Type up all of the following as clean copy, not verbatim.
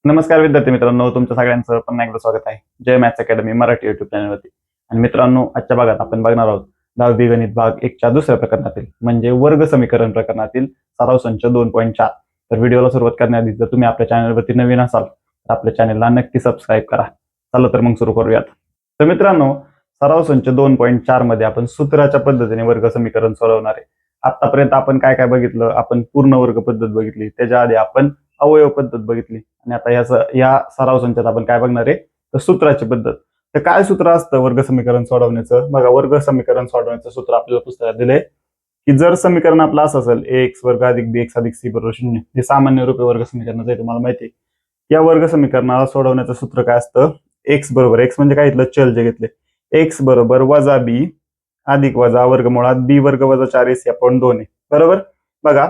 नमस्कार विद्यार्थी मित्रांनो, तुमच्या सगळ्यांचं पुन्हा एकदा स्वागत आहे जय मॅथ्स अकॅडमी मराठी युट्यूब चॅनलवरती. आणि मित्रांनो, आजच्या भागात आपण बघणार आहोत 10वी गणित भाग 1च्या दुसऱ्या प्रकरणातील म्हणजे वर्ग समीकरण प्रकरणातील सराव संच 2.4. तर व्हिडिओला सुरुवात करण्याआधी जर तुम्ही आपल्या चॅनलवरती नवीन असाल तर आपल्या चॅनलला नक्की सबस्क्राईब करा. चला तर मग सुरू करूयात. तर मित्रांनो, सराव संच 2.4 मध्ये आपण सूत्राच्या पद्धतीने वर्ग समीकरण सोडवणार आहे. आतापर्यंत आपण काय काय बघितलं? आपण पूर्ण वर्ग पद्धत बघितली, त्याच्या आधी आपण अवयव पद्धत बघितली, आणि आता या सराव संचात आपण काय बघणार आहे तर सूत्राची पद्धत. तर काय सूत्र असतं वर्ग समीकरण सोडवण्याचं? बघा, वर्ग समीकरण सोडवण्याचं सूत्र आपल्याला पुस्तकात दिलंय की जर समीकरण आपलं असं असेल ax वर्ग अधिक bx अधिक c बरोबर 0, हे सामान्य रूपे वर्ग समीकरणाचं आहे, तुम्हाला माहिती आहे. या वर्ग समीकरणाला सोडवण्याचं सूत्र काय असतं? x बरोबर, x म्हणजे काय, इथलं चल जे घेतले, x बरोबर वजा b अधिक वजा वर्गमुळात b वर्ग वजा 4ac आपण 2 आहे. बरोबर. बघा,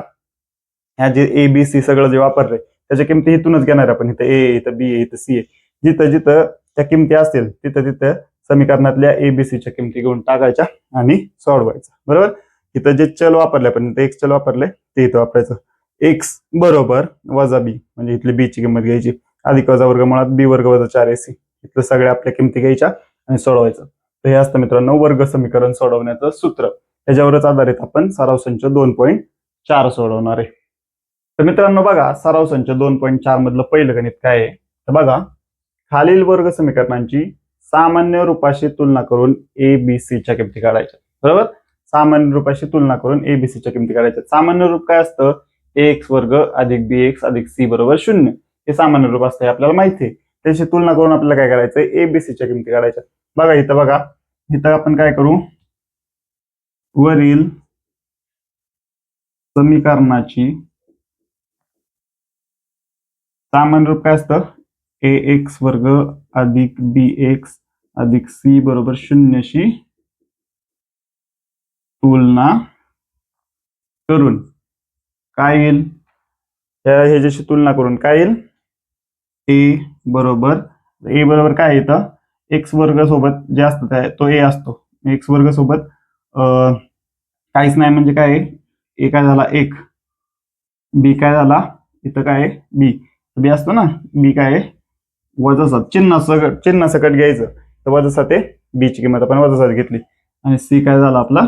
ह्या जे ए बी सी सगळं जे वापरले त्याच्या किमती इथूनच घेणार आपण. इथं ए, इथं बी, इथं सी आहे. जिथं जिथं त्या किमती असतील तिथं तिथं समीकरणातल्या एबीसीच्या किमती घेऊन टाकायच्या आणि सोडवायचं. बरोबर. इथं जे चल वापरले आपण, इथं एक्स चल वापरले ते इथं वापरायचं. एक्स बरोबर वजा बी म्हणजे इथली बी ची किंमत घ्यायची अधिक वजा वर्गमुळात बी वर्ग वजा 4ac, इथलं सगळ्या आपल्या किमती घ्यायच्या आणि सोडवायचं. तर हे असतं मित्रांनो वर्ग समीकरण सोडवण्याचं सूत्र. त्याच्यावरच आधारित आपण सराव संच 2.4 सोडवणार आहे. तर मित्रांनो बघा, सराव संच 2.4 मधलं पहिलं गणित काय आहे तर बघा, खालील वर्ग समीकरणांची सामान्य रूपाशी तुलना करून एबीसीच्या किमती काढायच्या. बरोबर. सामान्य रूपाशी तुलना करून एबीसीच्या किमती काढायच्या. सामान्य रूप काय असतं? एक्स वर्ग अधिक बी एक्स अधिक सी बरोबर 0, हे सामान्य रूप असतं, आपल्याला माहिती आहे. त्याची तुलना करून आपल्याला काय करायचंय? एबीसीच्या किमती काढायच्या. बघा, इथं आपण काय करू? वरील समीकरणाची सामान्य रूप काय असतं? ए एक्स वर्ग अधिक बी एक्स अधिक सी बरोबर 0 शी तुलना करून काय येईल? ह्याच्याशी तुलना करून काय येईल? ए बरोबर काय येतं? एक्स वर्ग सोबत जे असतं तो ए असतो. एक्स वर्ग सोबत काहीच नाही म्हणजे काय? ए काय झाला? 1. बी काय झाला? इथं काय आहे? बी असतो ना. बी काय आहे? वजा 7. चिन्ह सकट घ्यायचं. तर वजा 7 आहे, बी ची किंमत आपण वजा 7 घेतली. आणि सी काय झाला आपला?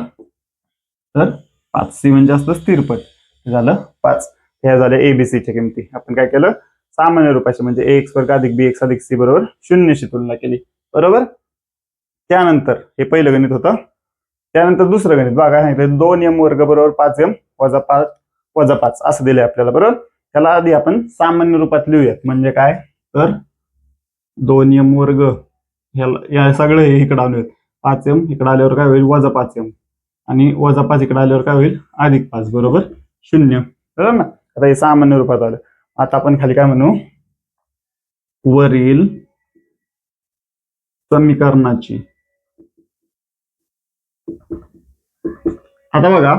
तर 5. सी म्हणजे असतं स्थिरपट, झालं 5. ह्या झाल्या एबीसीच्या किमती. आपण काय केलं? सामान्य रूपाची म्हणजे ए एक्स वर्ग अधिक बी एक्स अधिक सी बरोबर 0 शी तुलना केली. बरोबर. त्यानंतर हे पहिलं गणित होतं. त्यानंतर दुसरं गणित बघा, सांगितलं 2m वर्ग बरोबर 5m वजा 5 असं दिलंय आपल्याला. बरोबर. त्याला आधी आपण सामान्य रूपात लिहूयात. म्हणजे काय? तर 2m वर्ग या सगळं हे इकडे आणूयात. 5m इकडे आल्यावर काय होईल? वजा 5m आणि वजा 5 इकडे आल्यावर काय होईल? अधिक 5 बरोबर 0. बरोबर ना. आता हे सामान्य रूपात आलं. आता आपण खाली काय म्हणू? वरील समीकरणाची. आता बघा,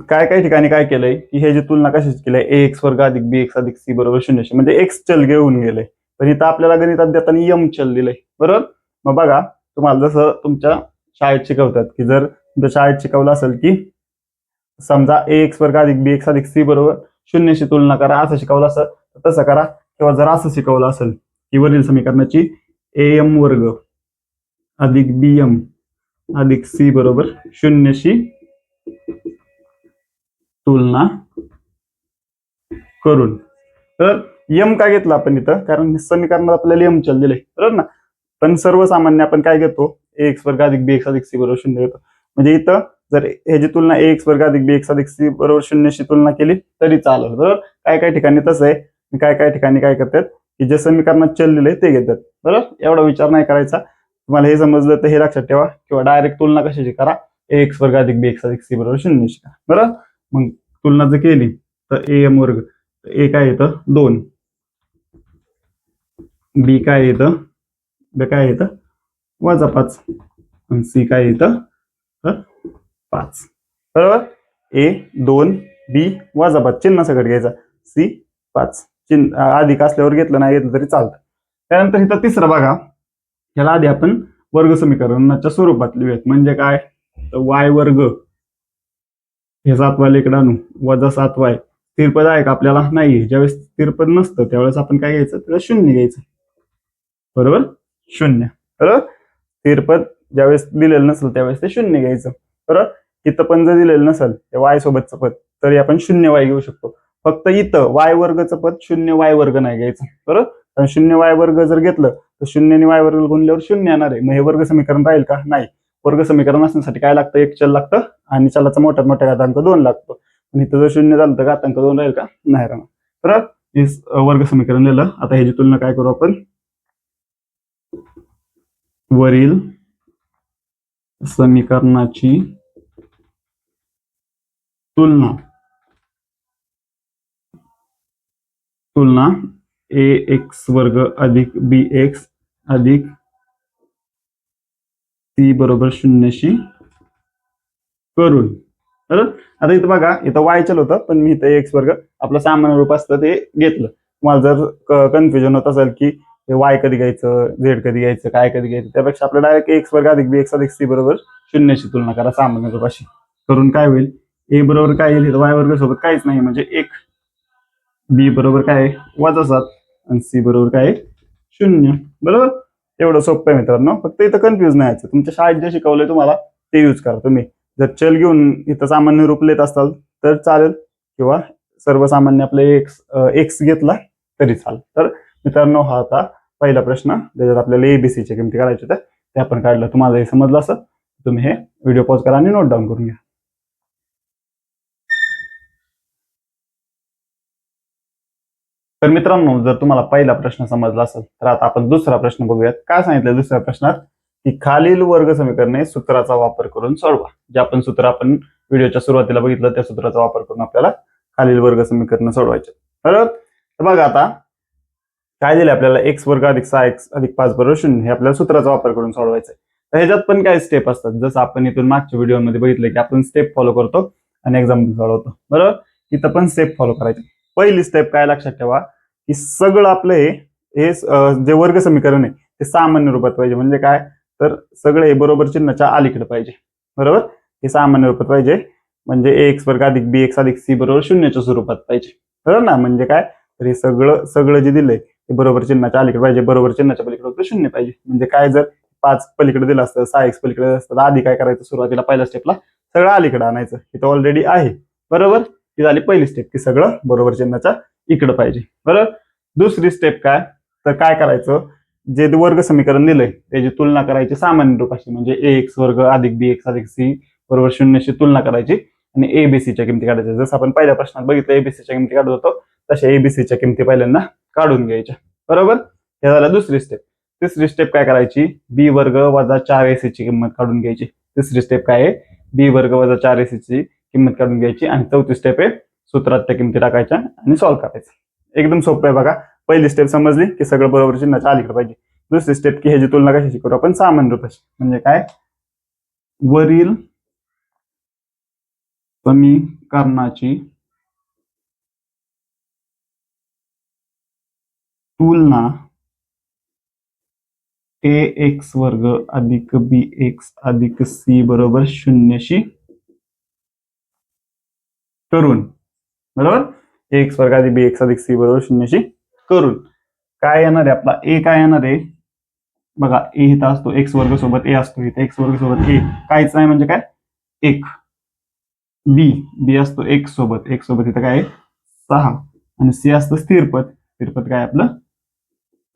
काय ठिकाणी काय केलंय की हे जे तुलना कशाची केलंय? ए एक्स वर्ग अधिक बी एक्स अधिक सी बरोबर 0 म्हणजे एक्स चल घेऊन गेले. पण इथं आपल्याला गणितात देताना यम चल दिलंय. बरोबर. मग बघा, तुम्हाला जसं तुमच्या शाळेत शिकवतात की जर तुमच्या शाळेत शिकवलं असेल की समजा ए एक्स वर्ग अधिक बी एक्स अधिक सी बरोबर 0 शी तुलना करा, असं शिकवलं असेल तर तसं करा. किंवा जर असं शिकवलं असेल की वरील समीकरणाची एम वर्ग अधिक बी एम अधिक सी बरोबर 0 शी तुलना करून. तर यम का घेतला आपण इथं? कारण समीकरणात आपल्याला यम चल दिले. बरोबर ना. पण सर्वसामान्य आपण काय घेतो? ए एक्स वर्ग अधिक बी एक्स अधिक सी बरोबर 0 घेतो. म्हणजे इथं जर ह्याची तुलना ए एक्स वर्ग अधिक बी एक्स अधिक सी बरोबर 0 शी तुलना केली तरी चालेल. बरोबर. काय ठिकाणी तसं आहे, काय ठिकाणी काय करतात की जे समीकरणात चल दिले ते घेतात. बरोबर. एवढा विचार नाही करायचा. तुम्हाला हे समजलं तर हे लक्षात ठेवा. किंवा डायरेक्ट तुलना कशाची करा? ए एक्स वर्ग अधिक बी एक्स अधिक सी बरोबर 0 शी करा. बरोबर. मग तुलना जर केली तर ए एम वर्ग, ए काय येतं? 2, बी काय येतं? वजा 5, आणि सी काय येतं? तर 5. बरोबर. ए 2 बी वजा 5 चिन्ह सकट घ्यायचा. सी 5 चिन्ह अधिक असल्यावर घेतलं नाही घेतलं तरी चालतं. त्यानंतर इथं तिसरं बघा, ह्याला आधी आपण वर्ग समीकरणाच्या स्वरूपात लिहूयात. म्हणजे काय? तर वाय वर्ग हे 7y इकडे आणू वजा 7y स्थिरपद आहे का आपल्याला? नाही. ज्यावेळेस स्थिरपद नसतं त्यावेळेस आपण काय घ्यायचं? त्याला शून्य घ्यायचं. बरोबर, शून्य. बरोबर, स्थिरपद ज्यावेळेस दिलेलं नसेल त्यावेळेस ते शून्य घ्यायचं. बरोबर, इथं पण जर दिलेलं नसेल ते वाय सोबतचं पद तरी आपण शून्य वाय घेऊ शकतो. फक्त इथं वाय वर्गचं पद शून्य वाय वर्ग नाही घ्यायचं. बरोबर, कारण शून्य वाय वर्ग जर घेतलं तर शून्याने वाय वर्ग गुणल्यावर शून्य येणार आहे. मग हे वर्ग समीकरण राहील का? नाही. वर्ग समीकरण असण्यासाठी काय लागतं? एक चल लागतं आणि चलाचा मोठ्यात मोठा घातांक 2 लागतो. आणि इथं जर शून्य झालं तर घातांक 2 राहील का? नाही राहणार. तर हे वर्ग समीकरण लिहिलं. आता ह्याची तुलना काय करू आपण? वरील समीकरणाची तुलना ए एक्स वर्ग अधिक बी एक्स अधिक सी बरोबर शून्यशी करून. बरोबर, आता इथं बघा, इथं वाय चल होतं पण मी इथं एक्स वर्ग आपलं सामान्य रूप असतं ते घेतलं. तुम्हाला जर कन्फ्युजन होत असेल की वाय कधी घ्यायचं, झेड कधी घ्यायचं, काय कधी घ्यायचं, त्यापेक्षा आपलं डायरेक्ट एक्स वर्ग अधिक बी एक्स अधिक सी बरोबर शून्यशी तुलना करा सामान्य रूपाशी. करून काय होईल? ए बरोबर काय येईल? वाय वर्ग सोबत काहीच नाही म्हणजे 1, बी बरोबर काय आहे? -7 आणि सी बरोबर काय आहे? 0. बरोबर, एवढं सोपं आहे मित्रांनो. फक्त इथं कन्फ्युज नाही व्हायचं. तुमच्या शाळेत जे शिकवलंय तुम्हाला ते यूज करा. तुम्ही जर चल घेऊन इथं सामान्य रूप लिहित असाल तर चालेल, किंवा सर्वसामान्य आपले एक्स घेतला तरी चालेल. तर मित्रांनो, हा आता पहिला प्रश्न ज्याच्यात आपल्याला एबीसीच्या किमती काढायच्या होत्या ते आपण काढलं. तुम्हाला हे समजलं असं तुम्ही हे व्हिडिओ पॉज करा आणि नोट डाऊन करून घ्या. तर मित्रांनो, जर तुम्हाला पहिला प्रश्न समजला असेल तर आता आपण दुसरा प्रश्न बघूयात. काय सांगितलं दुसऱ्या प्रश्नात? की खालील वर्ग समीकरणे सूत्राचा वापर करून सोडवा. जे आपण सूत्र आपण व्हिडिओच्या सुरुवातीला बघितलं त्या सूत्राचा वापर करून आपल्याला खालील वर्ग समीकरण सोडवायचे. बरोबर, तर बघा आता काय दिले आपल्याला? एक्स वर्ग अधिक 6x अधिक 5 बरोबर 0 हे आपल्याला सूत्राचा वापर करून सोडवायचं आहे. तर ह्याच्यात पण काय स्टेप असतात, जसं आपण इथून मागच्या व्हिडिओमध्ये बघितलं की आपण स्टेप फॉलो करतो आणि एक्झाम्पल सोडवतो. बरोबर, इथं पण स्टेप फॉलो करायची. पहिली स्टेप काय लक्षात ठेवा की सगळं आपलं हे जे वर्ग समीकरण आहे ते सामान्य रूपात पाहिजे. म्हणजे काय? तर सगळे बरोबर चिन्हाच्या अलीकडे पाहिजे. बरोबर, हे सामान्य रूपात पाहिजे. म्हणजे एक्स वर्ग अधिक बी एक्स अधिक सी बरोबर 0च्या स्वरूपात पाहिजे. बरोबर ना? म्हणजे काय? तर हे सगळं जे दिलंय ते बरोबर चिन्हाच्या अलीकडे पाहिजे. बरोबर चिन्हाच्या पलीकडे फक्त 0 पाहिजे. म्हणजे काय? जर 5 पलीकडे दिलं असतं, 6x पलीकडे असतं, आधी काय करायचं? सुरुवातीला पहिल्या स्टेपला सगळं अलीकडे आणायचं. इथं ऑलरेडी आहे. बरोबर, ही झाली पहिली स्टेप की सगळं बरोबर चिन्हाच्या इकडे पाहिजे. बरोबर, दुसरी स्टेप काय? तर काय करायचं? जे वर्ग समीकरण दिलंय त्याची तुलना करायची सामान्य रूपाशी. म्हणजे ए एक्स वर्ग अधिक बी एक्स अधिक सी बरोबर 0शी तुलना करायची आणि एबीसीच्या किमती काढायच्या. जसं आपण पहिल्या प्रश्नात बघितलं एबीसीच्या किमती काढत होतो तशा एबीसीच्या किमती पहिल्यांदा काढून घ्यायच्या. बरोबर, हे झालं दुसरी स्टेप. तिसरी स्टेप काय करायची? बी वर्ग वजा 4ac ची किंमत काढून घ्यायची. तिसरी स्टेप काय आहे? बी वर्ग वजा 4ac ची किंमत काढून घ्यायची. आणि चौथी स्टेप आहे सूत्रात त्या किमती टाकायच्या आणि सॉल्व्ह करायचं. एकदम सोपं आहे बघा. पहिली स्टेप समजली की सगळं बरोबर चिन्हाच्या अलीकडे पाहिजे. दुसरी स्टेप की ह्याची तुलना कशाशी करू आपण? सामान्य रूपाशी. म्हणजे काय? वरील समीकरणाची तुलना ए एक्स वर्ग अधिक बी एक्स अधिक सी बरोबर 0शी करून. बरोबर, एक्स वर्ग अधिक बी एक्स अधिक सी बरोबर 0शी करून काय येणार आहे? आपला ए काय येणार आहे? बघा, ए इथं असतो, एक्स वर्ग सोबत ए असतो, इथं एक्स वर्ग सोबत ए काहीच नाही म्हणजे काय? 1. बी असतो एक्स सोबत इथं काय आहे? 6 आणि सी असतं स्थिरपद काय आपलं?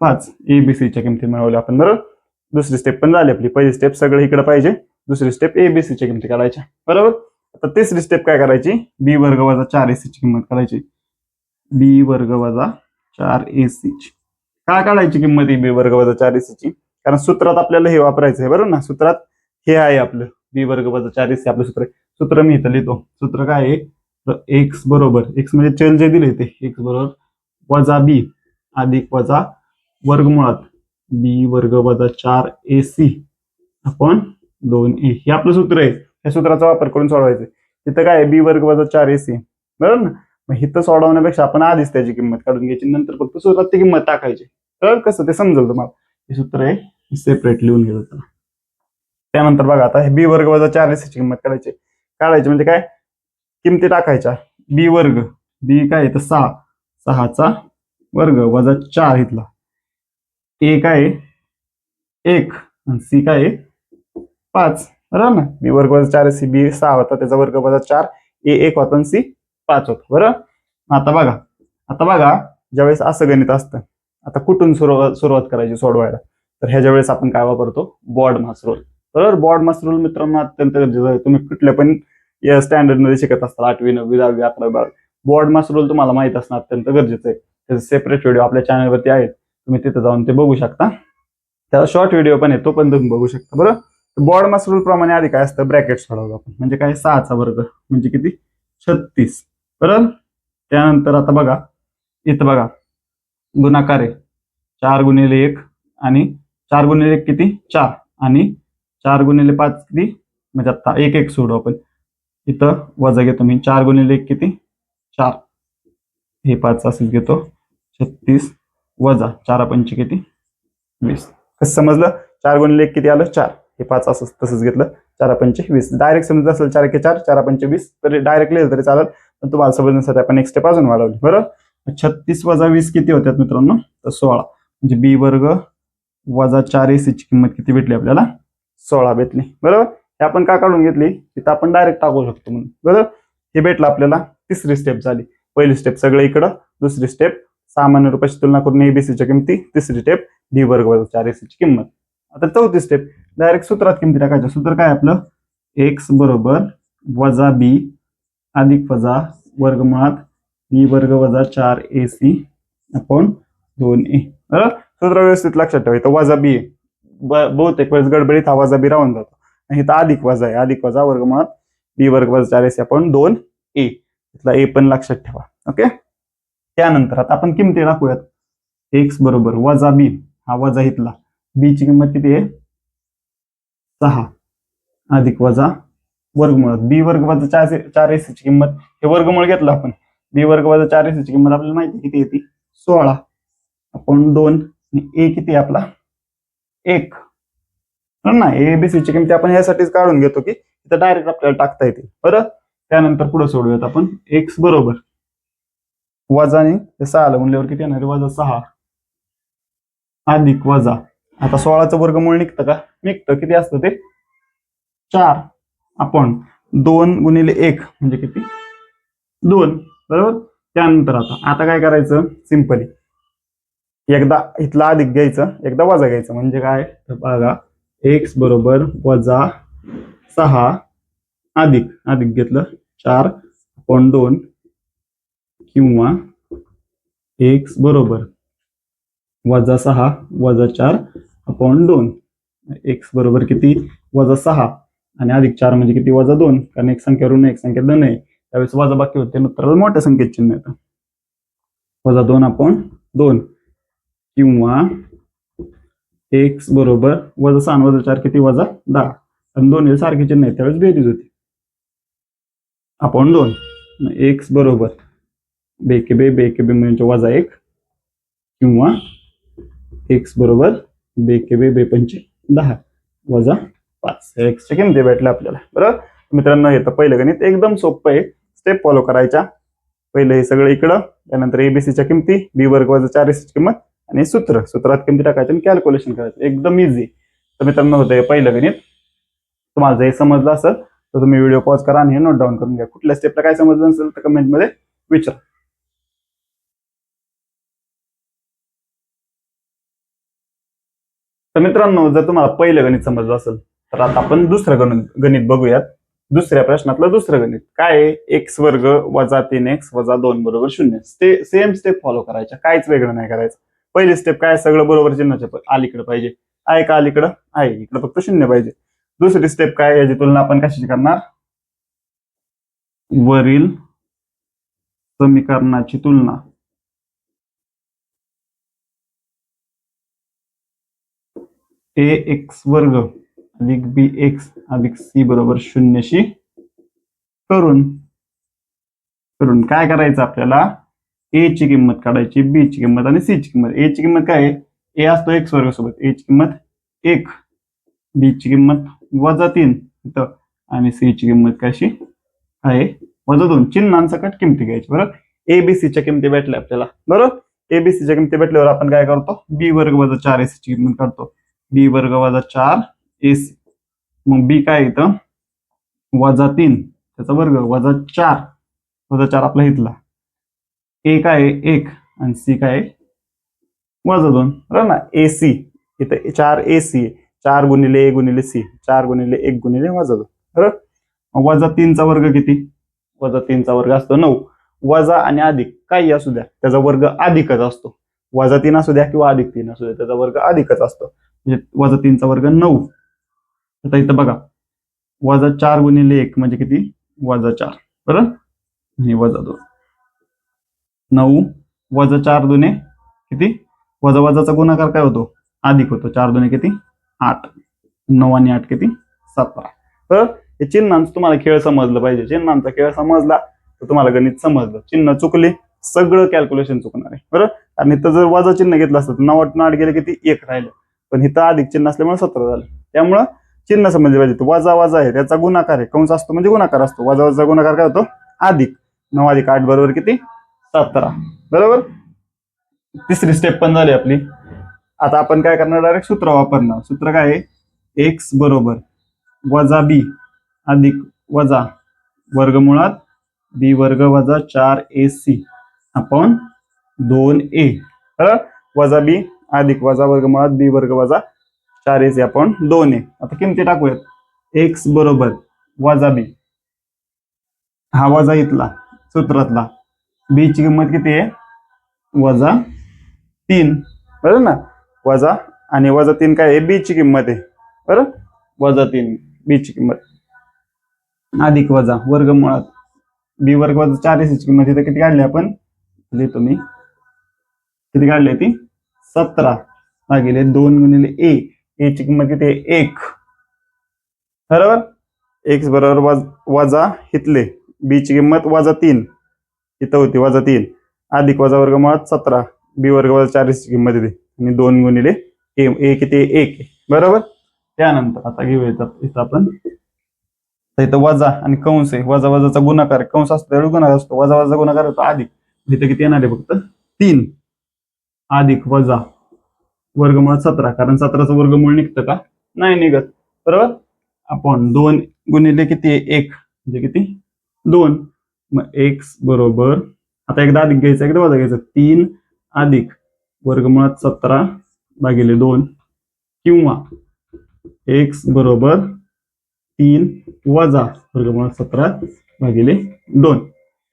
5. एबीसीच्या किमती मिळवल्या आपण. बरोबर, दुसरी स्टेप पण झाली आपली. पहिली स्टेप सगळं इकडे पाहिजे, दुसरी स्टेप एबीसीच्या किमती काढायच्या. बरोबर, आता तिसरी स्टेप काय करायची? बी वर्ग वजा 4ac ची किंमत काढायची. बी वर्ग वजा 4ac ची काय काढायची किंमत? बी वर्ग वजा 4ac ची, कारण सूत्रात आपल्याला हे वापरायचं आहे. बरोबर ना? सूत्रात हे आहे आपलं बी वर्ग वजा 4ac आपलं सूत्र आहे. सूत्र मी इथं लिहितो. सूत्र काय आहे? एक्स बरोबर, एक्स म्हणजे चल जे दिले ते, एक्स बरोबर वजा बी अधिक वजा वर्गमुळात बी वर्ग वजा 4ac आपण 2a हे आपलं सूत्र आहे. या सूत्राचा वापर करून सोडवायचं. तिथं काय? बी वर्ग वजा 4ac. बरोबर ना? मग इथं सोडवण्यापेक्षा आपण आधीच त्याची किंमत काढून घ्यायची, नंतर फक्त सूत्रात ती किंमत टाकायची. तर कसं ते समजेल तुम्हाला. हे सूत्र आहे सेपरेट लिहून घेतो. त्यानंतर बघा आता हे बी वर्ग वजा 4ac ची किंमत काढायची म्हणजे काय? किमती टाकायच्या. बी वर्ग बी काय आहे तर 6, 6चा वर्ग वजा 4 इथला. ए काय आहे 1 आणि सी काय आहे 5. बरोबर ना. बी वर्ग वजा 4 सी बी 6 होता त्याचा वर्ग वजा 4, ए 1 होता आणि सी 5 होता. बरोबर. आता बघा ज्यावेळेस असं गणित असतं, आता कुठून सुरुवात करायची सोडवायला, तर ह्याच्या वेळेस आपण काय वापरतो, बॉड मास रूल. बरोबर. बॉड मास रूल मित्रांनो अत्यंत गरजेचं आहे. तुम्ही कुठल्या पण या स्टँडर्ड मध्ये शिकत असता, 8वी 9वी 10वी 11वी 12वी, बॉड मास रूल तुम्हाला माहित असणं अत्यंत गरजेचं आहे. त्याचे सेपरेट व्हिडिओ आपल्या चॅनलवरती आहेत, तुम्ही तिथे जाऊन ते बघू शकता. त्याला शॉर्ट व्हिडिओ पण आहे, तो पण तुम्ही बघू शकता. बरोबर. बॉड मास रूल प्रमाणे आधी काय असतं, ब्रॅकेट सोडवतो आपण. म्हणजे काय 6चा वर्ग म्हणजे किती 36. बरोबर. त्यानंतर आता बघा इथं बघा गुणाकार आहे 4 गुणिले 1 आणि 4 गुणिले 1 किती 4 आणि 4 गुणिले 5 किती, म्हणजे आता 1 1 सोडू आपण. इथं वजा घेतो मी 4 गुणिले 1 किती 4, हे 5 असंच घेतो 36 वजा 4 पंचे किती 20. कसं समजलं, 4 गुणिले 1 किती आलं 4, हे 5 असं तसंच घेतलं 4 पंचे 20. डायरेक्ट समजत असेल 4 1 4 4 पंचे 20 तरी डायरेक्ट लिहिलं तरी चालत, पण तुम्हाला समजण्यासाठी आपण एक स्टेप अजून वाढवली. बरोबर. 36 वजा 20 किती होत्यात मित्रांनो, तर 16. म्हणजे बी वर्ग वजा 4 AC ची किंमत किती भेटली आपल्याला, 16 भेटली. बरोबर. हे आपण का काढून घेतली, तिथं आपण डायरेक्ट टाकू शकतो म्हणून. बरोबर. हे भेटलं आपल्याला. तिसरी स्टेप झाली. पहिली स्टेप सगळं इकडं, दुसरी स्टेप सामान्य रूपाची तुलना करून एबीसीच्या किमती, तिसरी स्टेप डी वर्ग वजा 4 AC ची किंमत. आता चौथी स्टेप डायरेक्ट सूत्रात किमती टाकायच्या. सूत्र काय आपलं, एक्स बरोबर वजा बी अधिक वजा वर्गमुळात बी वर्ग वजा 4 AC अपॉन 2a. बरोबर. सूत्र व्यवस्थित लक्षात ठेवायचं. वजा बी बहुतेक वेळेस गडबडीत हा वजा बी राहून जातो, आणि इथं अधिक वजा आहे, अधिक वजा वर्गमुळात बी वर्ग वजा 4 AC अपॉन 2a. इथला ए पण लक्षात ठेवा. ओके. त्यानंतर आता आपण किमती टाकूयात. एक्स बरोबर वजा बी, हा वजा इथला, बी ची किंमत किती आहे 6 अधिक वजा वर्गमुळात बी वर्ग वजा 4 AC ची किंमत, हे वर्गमूळ घेतलं आपण, बी वर्ग वजा 4 AC ची किंमत आपल्याला माहिती किती येते 16 आपण 2, आणि ए किती आपला 1 ना. एबीसी ची किंमत आपण यासाठीच काढून घेतो की इथं डायरेक्ट आपल्याला टाकता येते. बरं. त्यानंतर पुढे सोडूयात आपण. एक्स बरोबर वजाने 6 आलं म्हणल्यावर किती येणार, वजा 6 अधिक वजा, आता 16चं वर्गमूळ निघतं का, निघतं. किती असतं ते 4 आपण 2 गुणिले 1 म्हणजे किती 2. बरोबर. त्यानंतर आता काय करायचं, सिंपली एकदा इथला अधिक घ्यायचं, एकदा वजा घ्यायचं. म्हणजे काय, तर बघा एक्स बरोबर वजा 6 अधिक घेतलं 4 अपॉन 2, किंवा एक्स बरोबर वजा 6 वजा 4 अपॉन 2. एक्स बरोबर किती वजा 6 आणि अधिक 4 म्हणजे किती वजा 2, कारण एक संख्या ऋण एक संख्या धन आहे, त्यावेळेस वजा बाकी होते, नंतर मोठ्या संख्येत चिन्ह येतं. वजा 2 अपॉन 2, किंवा एक्स बरोबर वजा 6 वजा 4 किती वजा 10, आणि 2 हे सारखे चिन्ह आहे त्यावेळेस बेरीज होती अपॉन 2. एक्स बरोबर बेके बे म्हणजे वजा 1, किंवा एक्स बरोबर बे पंचे 10 वजा 5. एक्सच्या किमती भेटल्या आपल्याला. बरोबर मित्रांनो, हे तर पहिलं गणित एकदम सोपं आहे. स्टेप फॉलो करायच्या. पहिलं हे सगळं इकडं, त्यानंतर एबीसीच्या किमती, बी वर्ग वजा 4 AC ची किंमत, आणि सूत्रात किमती टाकायचं आणि कॅल्क्युलेशन करायचं. एकदम इझी. तर मित्रांनो होतं पहिलं गणित. तुम्हाला जर हे समजलं असेल तर तुम्ही व्हिडिओ पॉज करा आणि हे नोट डाऊन करून घ्या. कुठल्या स्टेपला काय समजलं नसेल तर कमेंटमध्ये विचारा. तर मित्रांनो, जर तुम्हाला पहिलं गणित समजलं असेल तर आता आपण दुसरं गणित बघूयात. दुसऱ्या प्रश्नातलं दुसरं गणित काय आहे, एक्स वर्ग वजा 3x वजा 2 बरोबर 0. सेम स्टेप फॉलो करायच्या, काहीच वेगळं नाही करायचं. पहिली स्टेप काय, सगळं बरोबर चिन्हाच्या अलीकडे पाहिजे. आहे का अलीकडं, आहे, इकडं फक्त 0 पाहिजे. दुसरी स्टेप काय, याची तुलना आपण कशाची करणार, वरील समीकरणाची तुलना ए एक्स वर्ग अधिक बी एक्स अधिक सी बरोबर 0शी करून काय करायचं आपल्याला, ए ची किंमत काढायची, बी ची किंमत आणि सी ची किंमत. ए ची किंमत काय आहे, ए असतो एक्स वर्ग सोबत, ए ची किंमत 1, बी ची किंमत वजा 3 आणि सी ची किंमत कशी आहे वजा 2. चिन्हांसकट किमती घ्यायची. बरोबर. एबीसीच्या किमती भेटल्या आपल्याला, बरोबर. एबीसीच्या किमती भेटल्यावर आपण काय करतो, बी वर्ग वजा 4ac ची किंमत काढतो. बी वर्ग वजा 4ac. मग बी काय इथं -3 त्याचा वर्ग वजा 4 आपला इथला. ए काय आहे 1 आणि सी काय आहे -2, बरोबर ना. एसी इथं 4ac 4 गुणिले ए गुणिले सी, 4 गुणिले 1 गुणिले -2, बरोबर. -3 चा वर्ग किती, -3 चा वर्ग असतो 9. वजा आणि अधिक काही असू द्या त्याचा वर्ग अधिकच असतो. -3 असू द्या किंवा -3 असू द्या त्याचा वर्ग अधिकच असतो. म्हणजे -3 चा वर्ग 9. आता इथं बघा -4 गुणिले 1 म्हणजे किती -4, बरोबर. आणि -2 9 -4 दुने किती, वजाचा गुणाकार काय होतो अधिक होतो. 4 दुने किती 8, 9 आणि 8 किती 17. तर हे चिन्हांचं तुम्हाला खेळ समजलं पाहिजे. चिन्हांचा खेळ समजला तर तुम्हाला गणित समजलं. चिन्ह चुकले सगळं कॅल्क्युलेशन चुकणार आहे, बरोबर. आणि इथं जर वजा चिन्ह घेतलं असतं 9 8 गेले किती 1 राहिलं, पण इथं अधिक चिन्ह असल्यामुळे 17 झालं. त्यामुळं चिन्ह समजले पाहिजे. वजा आहे त्याचा गुणाकार आहे, कंस असतो म्हणजे गुणाकार असतो. वजा गुणाकार काय होतो अधिक. 9 अधिक 8 बरोबर किती 17, बरोबर. तिसरी स्टेप पण झाली आपली. आता आपण काय करणार, डायरेक्ट सूत्र वापरणार. सूत्र काय आहे, एक्स बरोबर वजा बी अधिक वजा वर्गमुळात बी वर्ग वजा 4ac अपॉन 2a, वजा बी अधिक वजा वर्गमुळात बी वर्ग वजा 4ac अपॉन 2a. आता किमती टाकूयात. एक्स बरोबर वजा बी, हा वजा इथला सूत्रातला, बी ची किंमत किती आहे -3, बरोबर ना. वजा आणि -3 काय आहे, बी ची किंमत आहे, बरोबर. -3 बी ची किंमत अधिक वजा वर्गमुळात बी वर्ग वजा 4ac ची किंमत इथे किती काढली आपण, लिहितो मी किती काढली ती 17 भागिले 2 गुणिले ए ची किंमत किती आहे 1, बरोबर. एक्स बरोबर वजा इथले बी ची किंमत -3 इथं होती -3 अधिक वजा वर्गमुळात 17 बी वर्ग वजा 4ac ची किंमत येते आणि 2 गुणिले ए किती 1, बरोबर. त्यानंतर आता घेऊया इथं आपण इथं वजा आणि कंस आहे. वजाचा गुणाकार, कंस असतो त्यावेळी गुणाकार असतो. वजाचा गुणाकार होतो अधिक. इथं किती येणार आहे फक्त 3 अधिक वजा वर्गमुळात 17, कारण 17चं वर्गमूळ निघतं का, नाही निघत, बरोबर. आपण 2 गुणिले किती 1 म्हणजे किती 2. मग एक्स बरोबर आता एकदा अधिक घ्यायचं एकदा वजा घ्यायचं. 3 अधिक वर्गमुळात 17 भागिले 2 किंवा एक्स बरोबर 3 वजा वर्गमुळात 17 भागिले 2.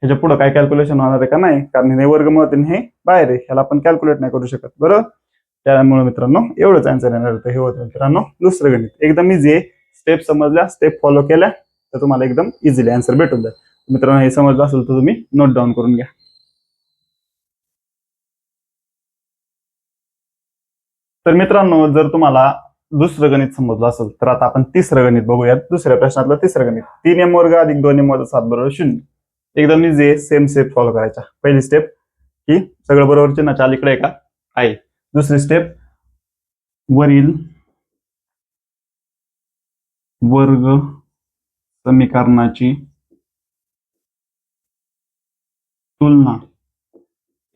ह्याच्या पुढे काय कॅल्क्युलेशन होणार आहे का नाही, कारण हे वर्गमुळात हे बाहेर आहे, ह्याला आपण कॅल्क्युलेट नाही करू शकत, बरोबर. त्यामुळे मित्रांनो एवढंच आन्सर येणार होतं. हे होतं मित्रांनो दुसरं गणित. एकदम इझी आहे. स्टेप समजल्या, स्टेप फॉलो केल्या तर तुम्हाला एकदम इझिली आन्सर भेटून जाईल. मित्रांनो हे समजलं असेल तर तुम्ही नोट डाऊन करून घ्या. तर मित्रांनो जर तुम्हाला दुसरं गणित समजलं असेल तर आता आपण तिसरं गणित बघूयात. दुसऱ्या प्रश्नातलं तिसरं गणित. 3m वर्ग अधिक 2m वजा 7 बरोबर 0. एकदम इझी आहे. सेम स्टेप फॉलो करायचा. पहिली स्टेप ही सगळं बरोबर चिन्हाच्या अलीकडे आहे का, आहे. दुसरी स्टेप वरील वर्ग समीकरणाची तुलना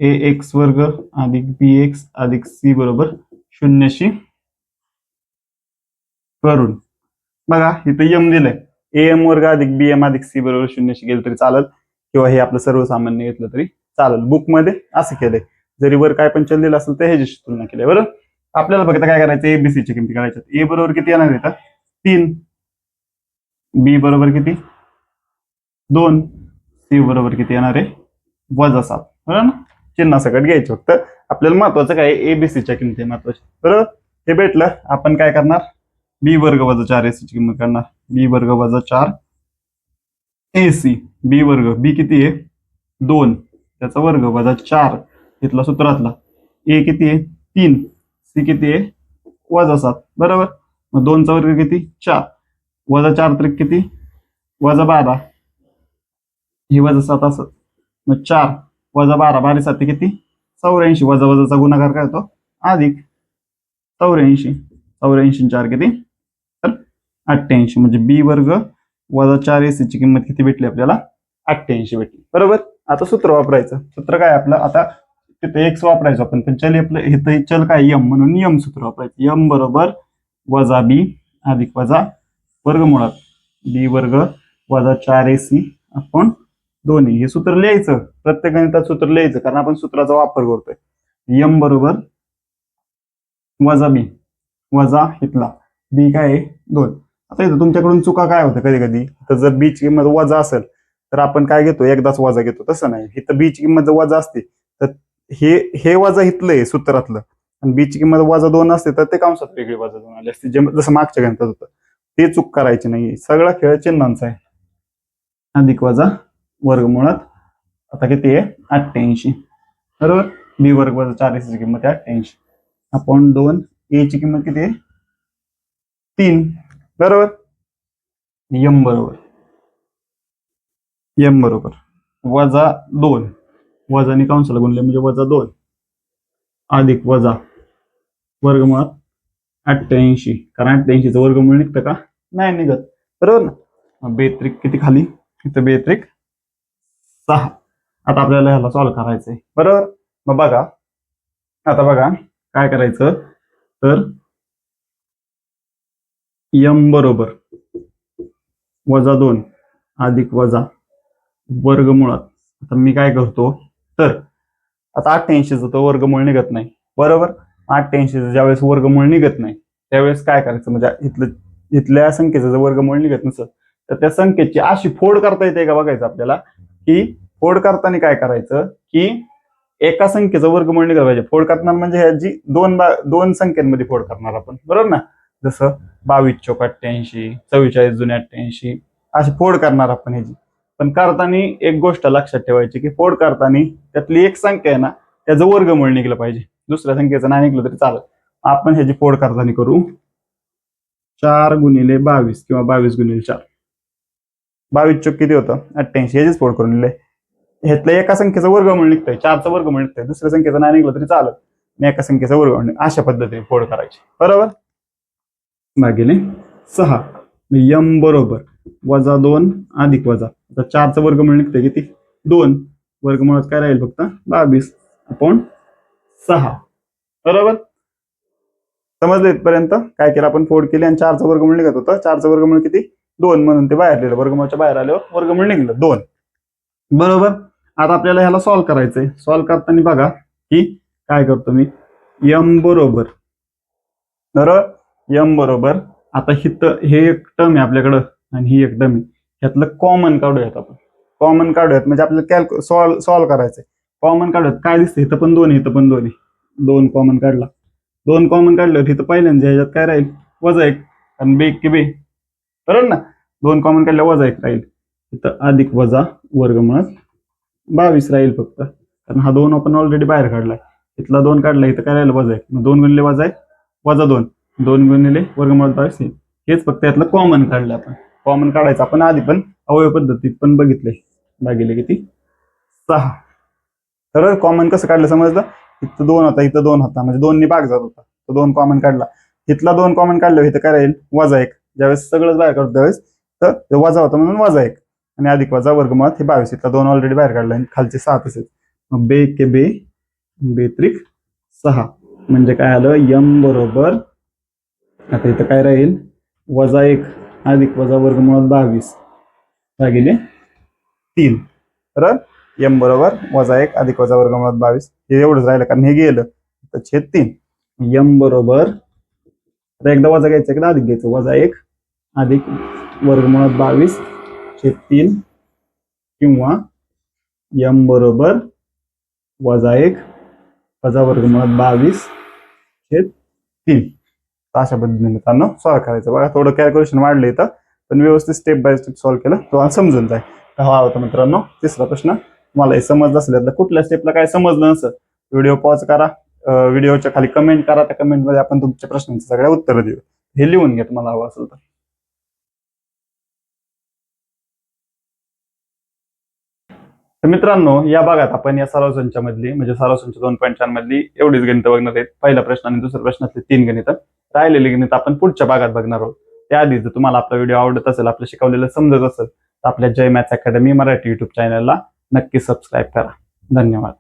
ax वर्ग अधिक bx अधिक c बरोबर 0 करून. बघा इथं m दिलंय. am वर्ग अधिक bm अधिक c बरोबर 0 गेलं तरी चालेल, किंवा हे आपलं सर्वसामान्य घेतलं तरी चालेल. बुक मध्ये असं केलंय. जरी वर काय पण चल दिलं असेल तर ह्याची तुलना केली, बरोबर. आपल्याला फक्त काय करायचं, एबीसी ची किमती काढायच्या. ए बरोबर किती येणार आहे 3, बी बरोबर किती 2, सी बरोबर किती येणार आहे -7, बरोबर ना. चिन्ह सकट घ्यायचे. फक्त आपल्याला महत्वाचं काय, एबीसीच्या किमती महत्वाच्या, बरोबर. हे भेटलं. आपण काय करणार, बी वर्ग वजा 4ac ची किंमत काढणार. बी वर्ग वजा 4ac, बी वर्ग, बी किती आहे 2 त्याचा वर्ग वजा 4 इथला सूत्रातला, ए किती आहे 3, सी किती आहे -7, बरोबर. मग 2 चा वर्ग किती 4, वजा 4 त्रिक किती -12, हे -7 असत. मग 4 वजा 12 12 7 किती 84, वजाचा गुणाकार काय होतो अधिक 84, 84 4 किती तर 88. म्हणजे बी वर्ग वजा 4ac ची किंमत किती भेटली आपल्याला 88 भेटली, बरोबर. आता सूत्र वापरायचं. सूत्र काय आपलं, आता तिथे एक्स वापरायचं आपण, पण चल आपलं इथं चल काय यम, म्हणून यम सूत्र वापरायचं. यम बरोबर वजा बी अधिक वजा वर्गमुळात बी वर्ग वजा 4ac आपण 2e. हे सूत्र लिहायचं, प्रत्येक गणितात सूत्र लिहायचं, कारण आपण सूत्राचा वापर करतोय. यम बरोबर वजा बी वजा इथला बी काय आहे 2. आता इथं तुमच्याकडून चुका काय होतं कधी कधी, तर जर बी ची किंमत वजा असेल तर आपण काय घेतो, एकदाच वजा घेतो. तसं नाही, इथं बी ची किंमत जर वजा असते तर हे वजा इथलं आहे सूत्रातलं, आणि बी ची किंमत वजा 2 असते तर ते कंसात वेगळी वजा 2 आली असते, जसं मागच्या गणितात होतं. ते चूक करायची नाही, सगळा खेळ चिन्हांचा आहे. अधिक वजा वर्गमुळात आता किती आहे 88 बरोबर. बी वर्ग वजा 4ac ची किंमत आहे 88 आपण 2 ए ची किंमत किती आहे 3 बरोबर. यम बरोबर वजा 2 वजाने कंसाला गुणले म्हणजे वजा 2 अधिक वजा वर्गमुळात 88, कारण 88 चं वर्गमूळ निघतं का, नाही निघत बरोबर ना. बेत्रिक किती खाली, इथं बेत्रिक 6. आता आपल्याला ह्याला सॉल्व्ह करायचंय बरोबर. मग बघा, आता बघा काय करायचं, तर यम बरोबर वजा 2 अधिक वजा वर्गमुळात. आता मी काय करतो, तर आता 88चं तो वर्गमूळ निघत नाही बरोबर. 88चं ज्यावेळेस वर्गमूळ निघत नाही त्यावेळेस काय करायचं, म्हणजे इथल्या संख्येचं जर वर्गमूळ निघत नसतं तर त्या संख्येची अशी फोड करता येते का बघायचं आपल्याला, की फोड करताना काय करायचं, की एका संख्येचं वर्गमूळ निघालं पाहिजे. फोड करणार म्हणजे ह्याची दोन संख्यांमध्ये फोड करणार आपण बरोबर ना. जसं 22 चौक 88, 44 जुने 88 अशी फोड करणार आपण ह्याची. पण करताना एक गोष्ट लक्षात ठेवायची, की फोड करताना त्यातली एक संख्या आहे ना त्याचं वर्गमूळ निघलं पाहिजे, दुसऱ्या संख्येचं नाही निघलं तरी चालत. आपण ह्याची फोड करताना करू 4 गुणिले 22 किंवा 22 गुणिले 4. 22 चौक किती होतं 88, ह्याचीच फोड करून लिहिले. ह्यातल्या एका संख्येचं वर्गमूळ निघतंय, 4चं वर्गमूळ निघतंय, दुसऱ्या संख्येचं नाही निघलं तरी चालत, आणि एका संख्येचं वर्गमूळ अशा पद्धतीने फोड करायची बरोबर. भागिले 6. यम बरोबर वजा 2 अधिक वजा, आता 4चं वर्गमूळ निघतंय किती 2, वर्गमुळात काय राहील फक्त 22 आपण 6 बरोबर. समजलं इथपर्यंत. काय केलं आपण, फोड केली आणि 4चं वर्गमूळ निघत होतं, 4चं वर्गमूळ किती 2 म्हणून ते बाहेर लिहिलं, वर्गमूळच्या बाहेर आल्यावर वर्गमूळ निघलं 2 बरोबर. आता आपल्याला ह्याला सॉल्व्ह करायचंय. सॉल्व्ह करताना बघा की काय करतो मी, यम बरोबर यम बरोबर आता हे एक टर्म आहे आपल्याकडं आणि ही एक टर्म आहे, ह्यातलं कॉमन काढूयात आपण. कॉमन काढूयात म्हणजे आपल्याला सॉल्व्ह करायचंय. कॉमन काढूयात, काय दिसतं इथं पण 2, इथं पण 2 आहे. 2 कॉमन काढला, 2 कॉमन काढलं तिथं पहिल्यांदा ह्याच्यात काय राहील वजा 1, कारण बे की बे बरोबर ना. 2 कॉमन काढल्या वजा 1 राहील, इथं अधिक वजा वर्गमुळात 22 राहील फक्त, कारण हा 2 आपण ऑलरेडी बाहेर काढलाय. इथला 2 काढला, इथं काय राहिलं वजा 1, मग 2 गुणिले वजा 1 वजा 2, 2 गुणिले वर्गमुळात 22. हेच फक्त यातलं कॉमन काढलं आपण. कॉमन काढायचं आपण आधी पण अवयव पद्धतीत पण बघितलंय. भागिले किती 6. तर कॉमन कसं काढलं समजलं, इथं 2 होता, इथं 2 होता, म्हणजे 2 ने भाग जात होता, तो 2 कॉमन काढला. इथला 2 कॉमन काढलं, इथं काय राहील वजा 1, ज्यावेळेस सगळंच बाहेर काढतो त्यावेळेस तर वजा होता म्हणून वजा 1, आणि अधिक वजा वर्गमुळात हे 22. इथला 2 ऑलरेडी बाहेर काढला, खालचे 6 तसेच. मग बे के बे बेत्रिक 6, म्हणजे काय आलं यम बरोबर, आता इथं काय राहील वजा 1 अधिक वजा वर्गमुळात 22 भागिले 3 बरोबर. यम बरोबर वजा 1 अधिक वजा वर्गमुळात 22, हे एवढंच राहिलं कारण हे गेलं तर छेद 3. यम बरोबर आता एकदा वजा घ्यायचं एकदा अधिक घ्यायचं, वजा 1 अधिक वर्गमुळात 22 छेद 3, किंवा यम बरोबर वजा 1 वजा वर्गमुळात 22 छेद 3. अशा पद्धतीने मित्रांनो सॉल्व्ह करायचं. बघा थोडं कॅल्क्युलेशन वाढलं इथं, पण व्यवस्थित स्टेप बाय स्टेप सॉल्व्ह केलं तुम्हाला समजून जाईल. तर हा होता मित्रांनो तिसरा प्रश्न. तुम्हाला हे समजलं असेल, कुठल्या स्टेपला काय समजलं नसेल व्हिडिओ पॉज करा, व्हिडिओच्या खाली कमेंट करा, त्या कमेंटमध्ये आपण तुमच्या प्रश्नांची सगळ्या उत्तरं देऊ. हे लिहून घ्या तुम्हाला हवं असेल तर. तर मित्रांनो या भागात आपण या सराव संचामधली म्हणजे सराव संच 2.4 मधली एवढीच गणित बघणार आहेत. पहिला प्रश्न आणि दुसऱ्या प्रश्नातले 3 गणित. राहिलेले गणित आपण पुढच्या भागात बघणार आहोत. त्याआधी जर तुम्हाला आपला व्हिडिओ आवडत असेल, आपलं शिकवलेलं समजत असेल, तर आपल्या जय मॅथ्स अकॅडमी मराठी युट्यूब चॅनलला नक्की सबस्क्राईब करा. धन्यवाद.